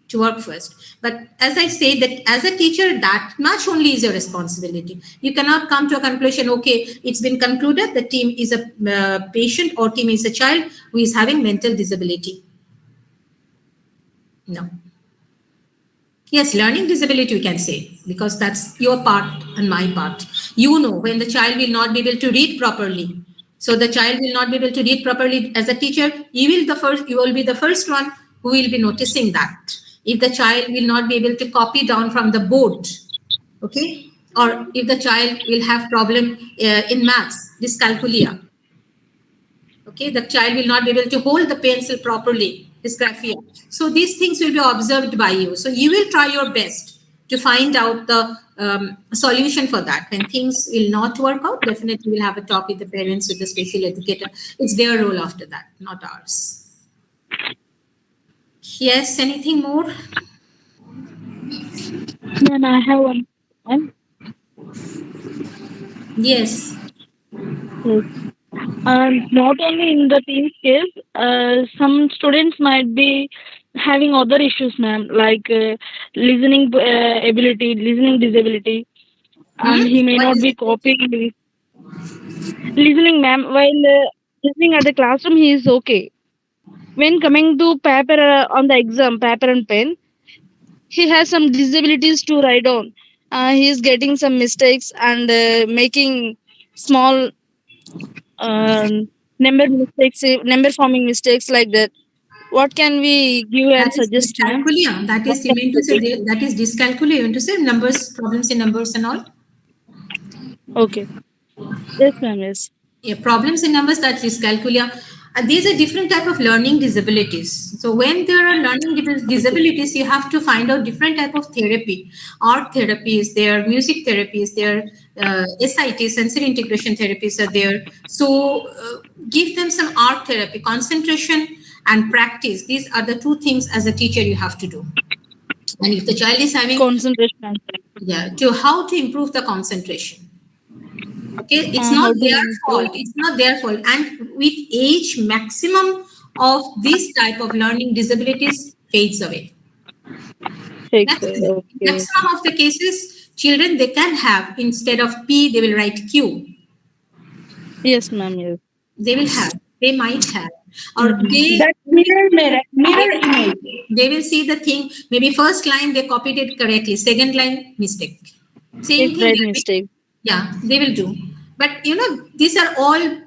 to work first. But as I say, that as a teacher, that much only is your responsibility. You cannot come to a conclusion, okay, it's been concluded the team is a patient or team is a child who is having mental disability. No. Yes, learning disability, we can say, because that's your part and my part. You know, when the child will not be able to read properly. So the child will not be able to read properly. As a teacher, you will be the first one who will be noticing that. If the child will not be able to copy down from the board, okay? Or if the child will have problem in maths, dyscalculia, okay? The child will not be able to hold the pencil properly, dysgraphia. So these things will be observed by you. So you will try your best to find out the solution for that. When things will not work out, definitely we'll have a talk with the parents, with the special educator. It's their role after that, not ours. Yes, anything more? Yeah, I have one. Yes. Yes. Not only in the team's case, some students might be having other issues, ma'am, like listening listening disability, and he may What not is be it? coping. Listening, ma'am, while listening at the classroom, he is okay. When coming to paper on the exam, paper and pen, he has some disabilities to write on. He is getting some mistakes and making small number forming mistakes like that. What can we give That and is suggest, ma'am? dyscalculia. That What is, you can mean we to say suggest? that is dyscalculia. You mean to say numbers, problems in numbers and all? Okay. Yes, ma'am. Yes. Yeah, problems in numbers, that's dyscalculia. These are different type of learning disabilities. So when there are learning disabilities, you have to find out different type of therapy. Art therapy is there, music therapy is there, SIT, sensory integration therapies are there. So give them some art therapy, concentration and practice. These are the two things as a teacher you have to do. And if the child is having Concentration. to how to improve the concentration. Okay, it's not How to their improve. fault. It's not their fault. And with age, maximum of this type of learning disabilities fades away. Okay. Maximum of the cases, children they can have, instead of P, they will write Q. Yes, ma'am. Yes. They will have. They might have. Or That mirror image. they will see the thing. Maybe first line they copied it correctly. Second line mistake. Same It's thing. right mistake. Yeah, they will do. But these are all,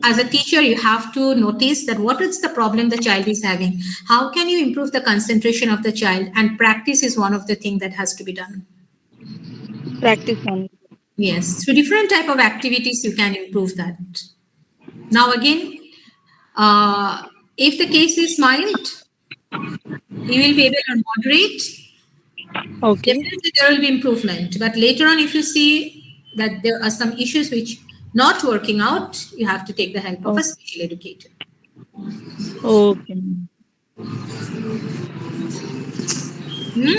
as a teacher, you have to notice that what is the problem the child is having. How can you improve the concentration of the child? And practice is one of the things that has to be done. Practice on. Yes, through different type of activities, you can improve that. Now again, if the case is mild, you will be able to moderate. Okay. Definitely there will be improvement. But later on, if you see that there are some issues which not working out, you have to take the help of a special educator. Okay.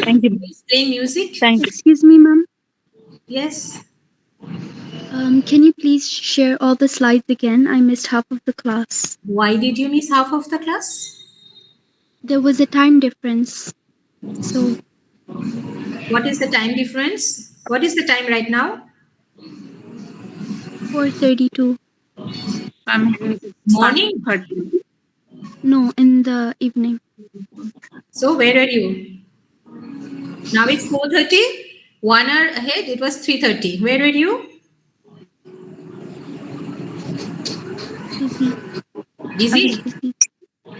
Thank you. Please play music. Thank you. Excuse me, ma'am. Yes. Can you please share all the slides again? I missed half of the class. Why did you miss half of the class? There was a time difference. So. What is the time difference? What is the time right now? 4:32. Morning? No, in the evening. So where are you? Now it's 4:30. 1 hour ahead, it was 3:30. Where were you? Busy?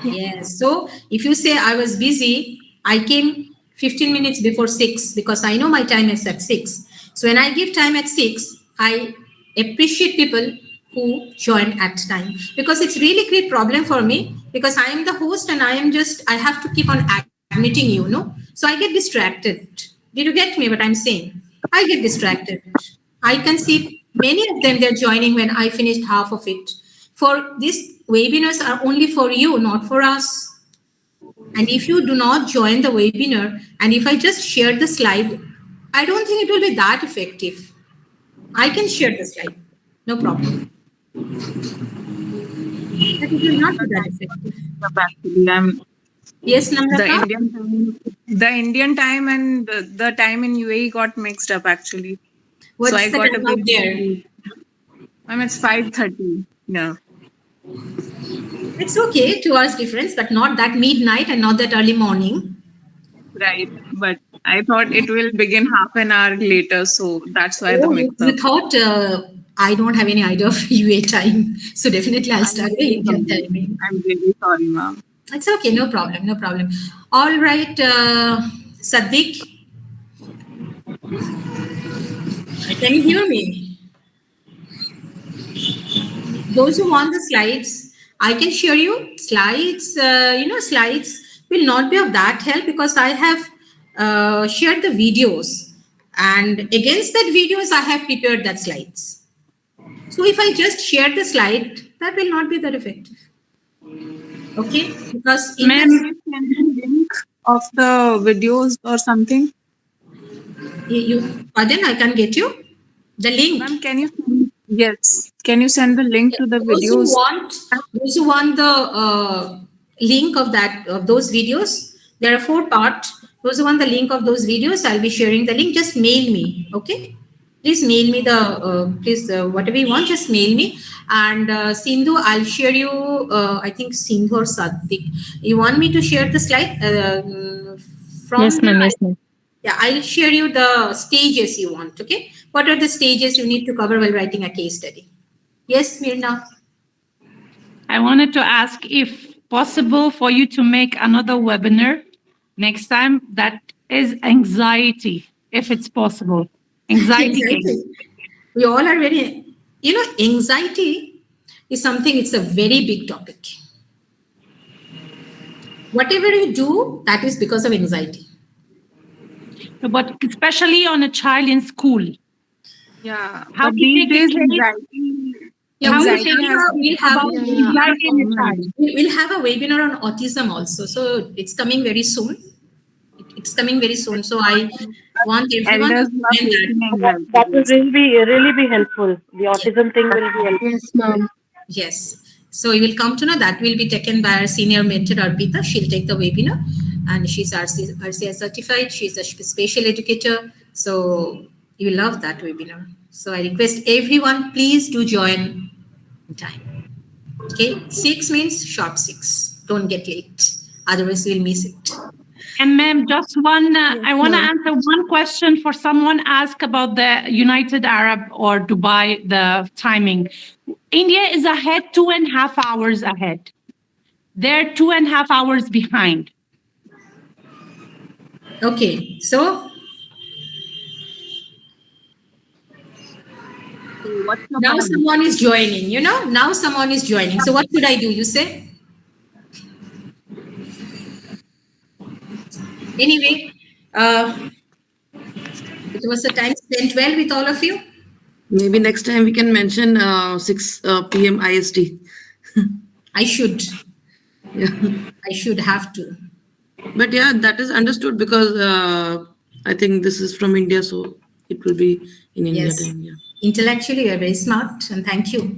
Yes. So if you say I was busy, I came 15 minutes before 6 because I know my time is at 6. So when I give time at 6, I appreciate people who join at time, because it's really great problem for me, because I am the host and I have to keep on admitting so I get distracted. Did you get me what I'm saying? I get distracted. I can see many of them, they're joining when I finished half of it. For these webinars are only for you, not for us. And if you do not join the webinar, and if I just share the slide, I don't think it will be that effective. I can share the slide, no problem. But it will not be that effective. Actually, Yes, Namrata? The Indian time and the time in UAE got mixed up actually. What's so I the got time a bit out there? confused. It's 5:30. Yeah. It's okay, 2 hours difference, but not that midnight and not that early morning. Right. But I thought it will begin half an hour later, so that's why the mix up. You thought I don't have any idea of UA time, so definitely I'll start the Indian timing. I'm really sorry, ma'am. It's okay, no problem, no problem. All right, Saddiq, can you hear me? Those who want the slides, I can share you slides. Slides will not be of that help because I have shared the videos, and against that videos, I have prepared that slides. So if I just share the slide, that will not be that effective. Okay, because in Ma'am, you send the link of the videos or something. Pardon, I can't get you. The link. Ma'am, can you? Yes. Can you send the link to the Those who videos? want the link of those videos, there are 4 parts. Those who want the link of those videos, I'll be sharing the link. Just mail me, okay? Please mail me the whatever you want. Just mail me. And Sindhu, I'll share you. I think Sindhu or Sadik. You want me to share the slide from? Yes, ma'am. Yes, ma'am. Yeah, I'll share you the stages you want. Okay, what are the stages you need to cover while writing a case study? Yes, Mirna. I wanted to ask if possible for you to make another webinar next time that is anxiety, if it's possible. Anxiety. We all are very, anxiety is something, it's a very big topic. Whatever you do, that is because of anxiety. But especially on a child in school. Yeah. How these days, we'll have a webinar on autism also. So it's coming very soon. It's coming very soon. So I want everyone to that will really be helpful. The autism thing will be helpful. Yes, ma'am. Yes. So you will come to know that will be taken by our senior mentor, Arpita. She'll take the webinar, and she's RCI certified. She's a special educator. So you will love that webinar. So I request everyone, please do join in time. Okay, 6 means sharp 6. Don't get late. Otherwise, we'll miss it. And ma'am, just one, I want to answer one question for someone asked about the United Arab or Dubai, the timing. India is ahead 2.5 hours ahead. They're 2.5 hours behind. Okay, so now someone is joining, now someone is joining. So what should I do, you say? Anyway, it was a time spent well with all of you. Maybe next time we can mention 6 p.m. IST. I should. Yeah. I should have to. But yeah, that is understood because I think this is from India, so it will be in India time. Yeah. Intellectually, you are very smart, and thank you.